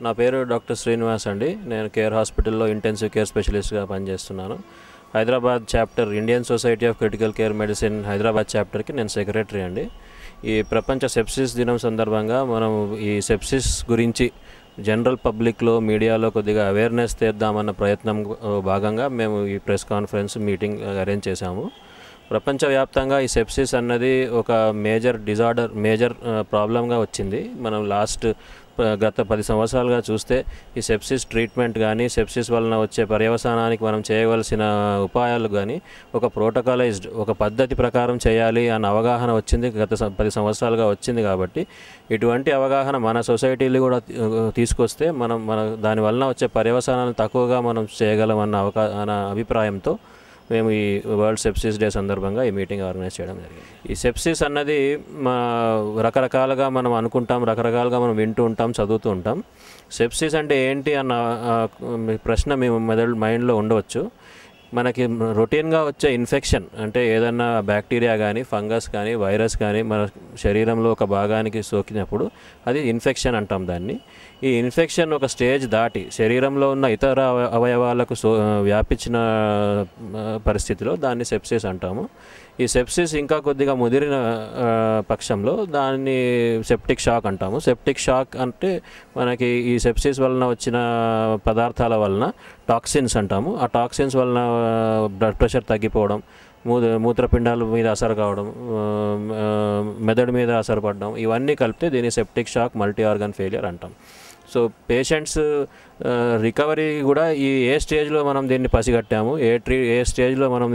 నా పేరు డాక్టర్ శ్రీనివాస్ అండి. నేను కేర్ హాస్పిటల్లో ఇంటెన్సివ్ కేర్ స్పెషలిస్ట్గా పనిచేస్తున్నాను. Hyderabad chapter Indian society of critical care medicine Hyderabad చాప్టర్కి నేను సెక్రటరీ అండి. ఈ ప్రపంచ సెప్సిస్ దినం సందర్భంగా మనం ఈ సెప్సిస్ గురించి జనరల్ పబ్లిక్లో మీడియాలో కొద్దిగా అవేర్నెస్ తెద్దామన్న ప్రయత్నం భాగంగా మేము ఈ ప్రెస్ కాన్ఫరెన్స్ మీటింగ్ అరేంజ్ చేశాము. ప్రపంచవ్యాప్తంగా ఈ సెప్సిస్ అన్నది ఒక మేజర్ ప్రాబ్లంగా వచ్చింది. మనం గత 10 సంవత్సరాలుగా చూస్తే ఈ సెప్సిస్ ట్రీట్మెంట్ కానీ సెప్సిస్ వలన వచ్చే పర్యవసానానికి మనం చేయవలసిన ఉపాయాలు కానీ ఒక ప్రోటోకాలైజ్డ్ ఒక పద్ధతి ప్రకారం చేయాలి అన్న అవగాహన వచ్చింది. గత 10 సంవత్సరాలుగా వచ్చింది. కాబట్టి ఇటువంటి అవగాహన మన సొసైటీలు కూడా తీసుకొస్తే మన దానివల్ల వచ్చే పర్యవసానాలు తక్కువగా మనం చేయగలం అన్న అభిప్రాయంతో మేము ఈ వరల్డ్ సెప్సిస్ డే సందర్భంగా ఈ మీటింగ్ ఆర్గనైజ్ చేయడం జరిగింది. ఈ సెప్సిస్ అన్నది రకరకాలుగా మనం అనుకుంటాం, రకరకాలుగా మనం వింటూ ఉంటాం, చదువుతూ ఉంటాం. సెప్సిస్ అంటే ఏంటి అన్న ప్రశ్న మీ మైండ్లో ఉండవచ్చు. మనకి రొటీన్గా వచ్చే ఇన్ఫెక్షన్ అంటే ఏదన్నా బ్యాక్టీరియా కానీ ఫంగస్ కానీ వైరస్ కానీ మన శరీరంలో ఒక భాగానికి సోకినప్పుడు అది ఇన్ఫెక్షన్ అంటాం దాన్ని. ఈ ఇన్ఫెక్షన్ ఒక స్టేజ్ దాటి శరీరంలో ఉన్న ఇతర అవయవాలకు వ్యాపించిన పరిస్థితిలో దాన్ని సెప్సిస్ అంటాము. ఈ సెప్సిస్ ఇంకా కొద్దిగా ముదిరిన పక్షంలో దాన్ని సెప్టిక్ షాక్ అంటాము. సెప్టిక్ షాక్ అంటే మనకి ఈ సెప్సిస్ వలన వచ్చిన పదార్థాల వలన టాక్సిన్స్ అంటాము. ఆ టాక్సిన్స్ వలన బ్లడ్ ప్రెషర్ తగ్గిపోవడం, మూత్రపిండాల మీద అసరు కావడం, మెదడు మీద అసరు పడడం, ఇవన్నీ కలిపితే దీన్ని septic shock multi organ failure అంటాం. సో పేషెంట్స్ రికవరీ కూడా ఏ స్టేజ్లో మనం దీన్ని పసిగట్టాము, ఏ స్టేజ్లో మనం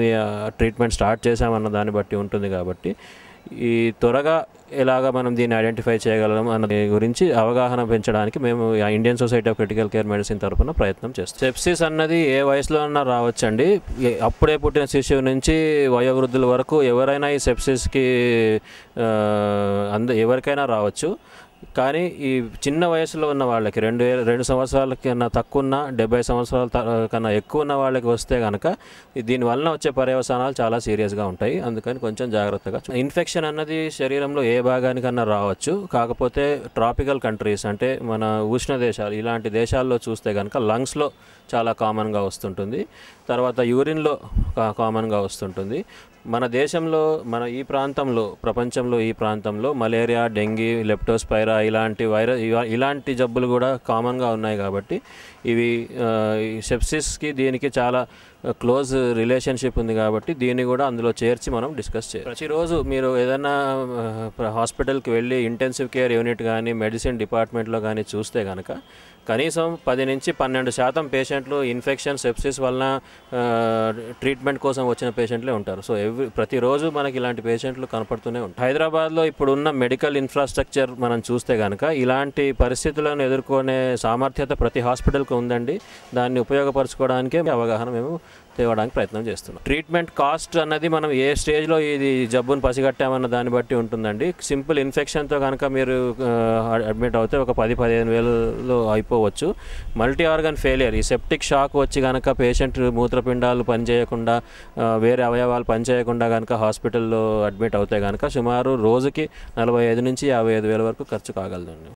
ట్రీట్మెంట్ స్టార్ట్ చేసామన్న దాన్ని బట్టి ఉంటుంది. కాబట్టి ఈ త్వరగా ఎలాగ మనం దీన్ని ఐడెంటిఫై చేయగలం అన్న గురించి అవగాహన పెంచడానికి మేము Indian society of critical care medicine తరఫున ప్రయత్నం చేస్తాం. సెప్సిస్ అన్నది ఏ వయసులో అన్నా రావచ్చండి. అప్పుడే పుట్టిన శిశువు నుంచి వయోవృద్ధుల వరకు ఎవరైనా ఈ సెప్సిస్కి ఎవరికైనా రావచ్చు. కానీ ఈ చిన్న వయసులో ఉన్న వాళ్ళకి 2 సంవత్సరాల కన్నా తక్కువ ఉన్న 70 సంవత్సరాల కన్నా ఎక్కువ ఉన్న వాళ్ళకి వస్తే కనుక దీనివల్ల వచ్చే పర్యవసానాలు చాలా సీరియస్గా ఉంటాయి. అందుకని కొంచెం జాగ్రత్తగా. ఇన్ఫెక్షన్ అన్నది శరీరంలో ఏ భాగానికన్నా రావచ్చు. కాకపోతే ట్రాపికల్ కంట్రీస్ అంటే మన ఉష్ణ దేశాలు ఇలాంటి దేశాల్లో చూస్తే కనుక లంగ్స్లో చాలా కామన్గా వస్తుంటుంది. తర్వాత యూరిన్లో కామన్గా వస్తుంటుంది. మన దేశంలో ఈ ప్రాంతంలో ప్రపంచంలో ఈ ప్రాంతంలో మలేరియా, డెంగీ, లెప్టోస్పైరా ఇలాంటి జబ్బులు కూడా కామన్గా ఉన్నాయి. కాబట్టి ఇవి సెప్సిస్కి దీనికి చాలా క్లోజ్ రిలేషన్షిప్ ఉంది. కాబట్టి దీన్ని కూడా అందులో చేర్చి మనం డిస్కస్ చేయాలి. ప్రతిరోజు మీరు ఏదైనా హాస్పిటల్కి వెళ్ళి ఇంటెన్సివ్ కేర్ యూనిట్ కానీ మెడిసిన్ డిపార్ట్మెంట్లో కానీ చూస్తే కనుక కనీసం 10 నుంచి 12% పేషెంట్లు ఇన్ఫెక్షన్ సెప్సిస్ వలన ట్రీట్మెంట్ కోసం వచ్చిన పేషెంట్లే ఉంటారు. సో ప్రతిరోజు మనకి ఇలాంటి పేషెంట్లు కనపడుతూనే ఉంటారు. హైదరాబాద్లో ఇప్పుడున్న మెడికల్ ఇన్ఫ్రాస్ట్రక్చర్ మనం చూస్తే కనుక ఇలాంటి పరిస్థితులను ఎదుర్కొనే సామర్థ్యత ప్రతి హాస్పిటల్కి ఉందండి. దాన్ని ఉపయోగపరచుకోవడానికే అవగాహన మేము తేవడానికి ప్రయత్నం చేస్తున్నాం. ట్రీట్మెంట్ కాస్ట్ అన్నది మనం ఏ స్టేజ్లో ఇది జబ్బును పసిగట్టామన్న దాన్ని బట్టి ఉంటుందండి. సింపుల్ ఇన్ఫెక్షన్తో కనుక మీరు అడ్మిట్ అవుతే ఒక 10-15 వేలలో అయిపోవచ్చు. మల్టీ ఆర్గన్ ఫెయిలియర్ ఈ సెప్టిక్ షాక్ వచ్చి కనుక పేషెంట్ మూత్రపిండాలు పనిచేయకుండా వేరే అవయవాలు పనిచేయకుండా కనుక హాస్పిటల్లో అడ్మిట్ అవుతే కనుక సుమారు రోజుకి 45 నుంచి 55 వేల వరకు ఖర్చు కాగలదండి.